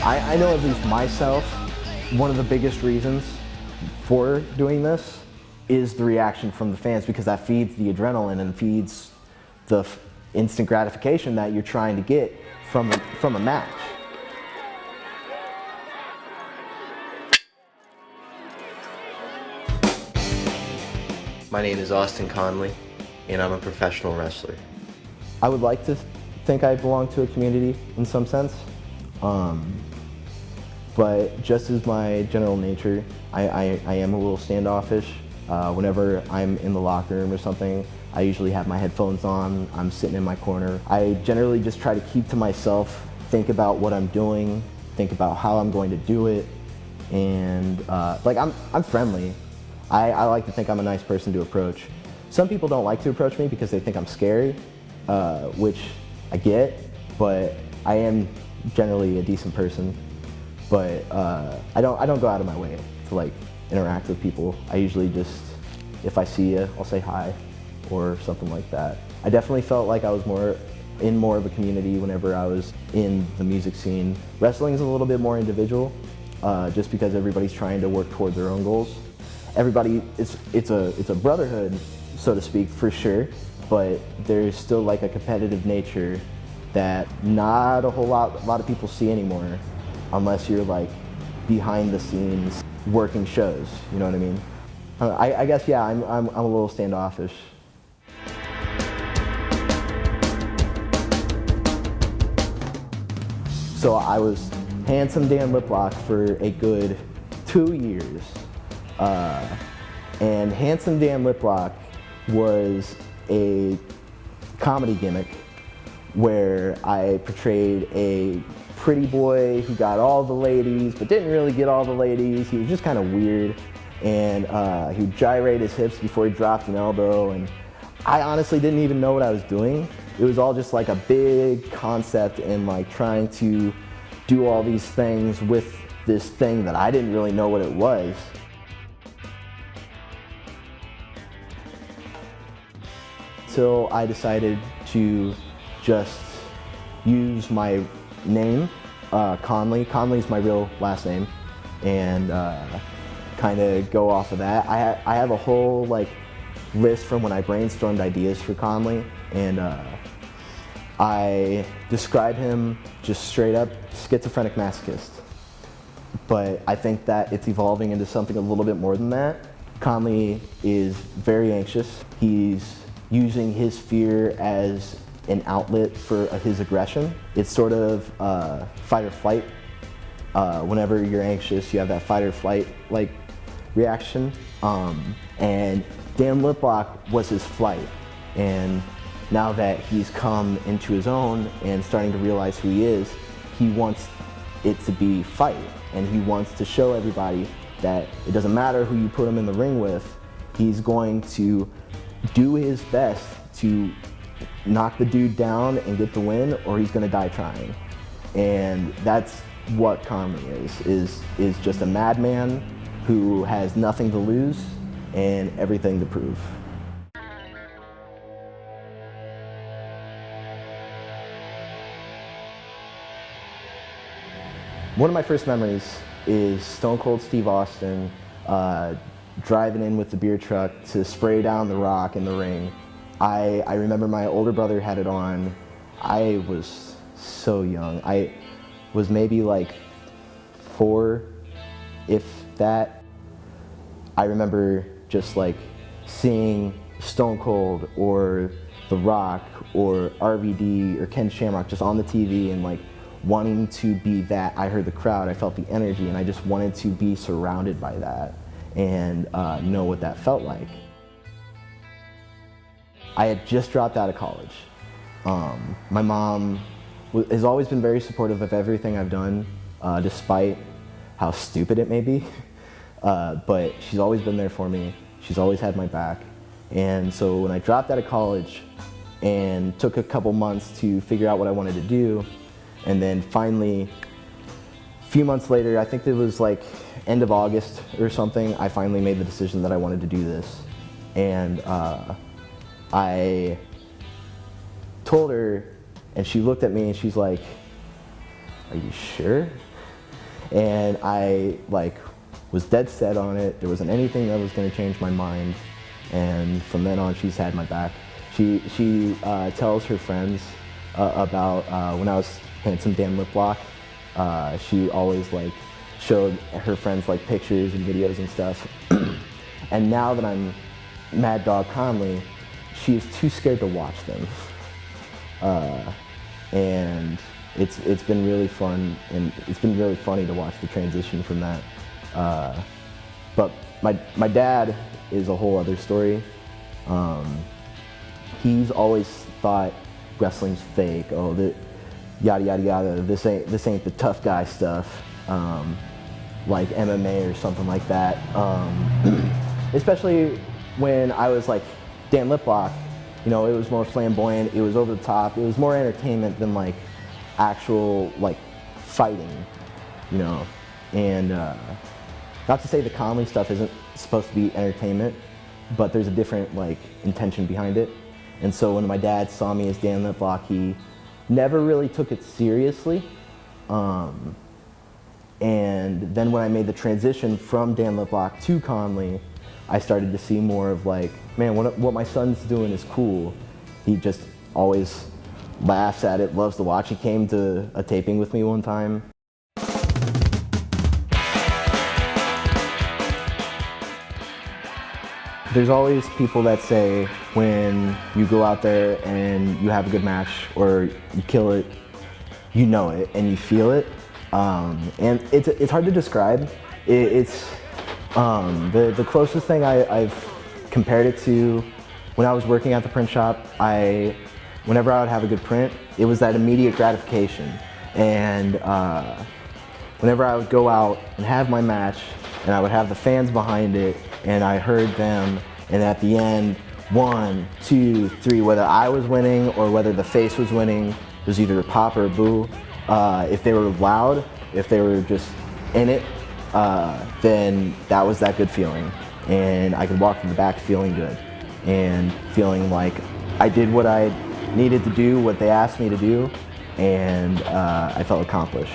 I know at least myself, one of the biggest reasons for doing this is the reaction from the fans, because that feeds the adrenaline and feeds the instant gratification that you're trying to get from a match. My name is Austin Connelly, and I'm a professional wrestler. I would like to think I belong to a community in some sense, but just as my general nature, I am a little standoffish. Whenever I'm in the locker room or something, I usually have my headphones on, I'm sitting in my corner. I generally just try to keep to myself, think about what I'm doing, think about how I'm going to do it, and like I'm friendly. I like to think I'm a nice person to approach. Some people don't like to approach me because they think I'm scary, which I get, but I am generally a decent person. But I don't go out of my way to like interact with people. I usually just, if I see you, I'll say hi or something like that. I definitely felt like I was in more of a community whenever I was in the music scene. Wrestling is a little bit more individual, just because everybody's trying to work toward their own goals. Everybody, it's a brotherhood, so to speak, for sure, but there's still like a competitive nature that not a lot of people see anymore, unless you're like behind the scenes working shows, you know what I mean? I guess, yeah, I'm a little standoffish. So I was Handsome Dan Liplock for a good 2 years. And Handsome Dan Liplock was a comedy gimmick where I portrayed a pretty boy who got all the ladies but didn't really get all the ladies. He was just kind of weird, and he would gyrate his hips before he dropped an elbow, and I honestly didn't even know what I was doing. It was all just like a big concept and like trying to do all these things with this thing that I didn't really know what it was. Till I decided to just use my name, Connelly. Connelly's my real last name, and kind of go off of that. I have a whole like list from when I brainstormed ideas for Connelly, and I describe him just straight up schizophrenic masochist. But I think that it's evolving into something a little bit more than that. Connelly is very anxious. He's using his fear as an outlet for his aggression. It's sort of fight or flight. Whenever you're anxious, you have that fight or flight like reaction. And Dan Liplock was his flight. And now that he's come into his own and starting to realize who he is, he wants it to be fight. And he wants to show everybody that it doesn't matter who you put him in the ring with, he's going to do his best to knock the dude down and get the win, or he's gonna die trying. And that's what Connelly is just a madman who has nothing to lose and everything to prove. One of my first memories is Stone Cold Steve Austin driving in with the beer truck to spray down the Rock in the ring. I remember my older brother had it on. I was so young. I was maybe like 4, if that. I remember just like seeing Stone Cold or The Rock or RVD or Ken Shamrock just on the TV and like wanting to be that. I heard the crowd, I felt the energy, and I just wanted to be surrounded by that and know what that felt like. I had just dropped out of college. My mom has always been very supportive of everything I've done, despite how stupid it may be. But she's always been there for me. She's always had my back. And so when I dropped out of college and took a couple months to figure out what I wanted to do, and then finally, a few months later, I think it was like end of August or something, I finally made the decision that I wanted to do this. And I told her, and she looked at me and she's like, "Are you sure?" And I was dead set on it. There wasn't anything that was going to change my mind. And from then on, she's had my back. She tells her friends about when I was handsome Dan Liplock. She always showed her friends pictures and videos and stuff. And now that I'm Mad Dog Connelly, she is too scared to watch them. And it's been really fun, and it's been really funny to watch the transition from that. But my dad is a whole other story. He's always thought wrestling's fake. Oh, yada yada yada. This ain't the tough guy stuff, like MMA or something like that. Especially when I was Dan Liplock, it was more flamboyant. It was over the top. It was more entertainment than actual fighting, And not to say the Connelly stuff isn't supposed to be entertainment, but there's a different intention behind it. And so when my dad saw me as Dan Liplock, he never really took it seriously. And then when I made the transition from Dan Liplock to Connelly, I started to see more of man, what my son's doing is cool. He just always laughs at it, loves to watch. He came to a taping with me one time. There's always people that say when you go out there and you have a good match or you kill it, you know it and you feel it. And it's hard to describe. It's the closest thing I've compared it to when I was working at the print shop. Whenever I would have a good print, it was that immediate gratification. And whenever I would go out and have my match, and I would have the fans behind it, and I heard them, and at the end, 1, 2, 3, whether I was winning or whether the face was winning, it was either a pop or a boo. If they were loud, if they were just in it, then that was that good feeling. And I could walk from the back feeling good and feeling like I did what I needed to do, what they asked me to do, and I felt accomplished.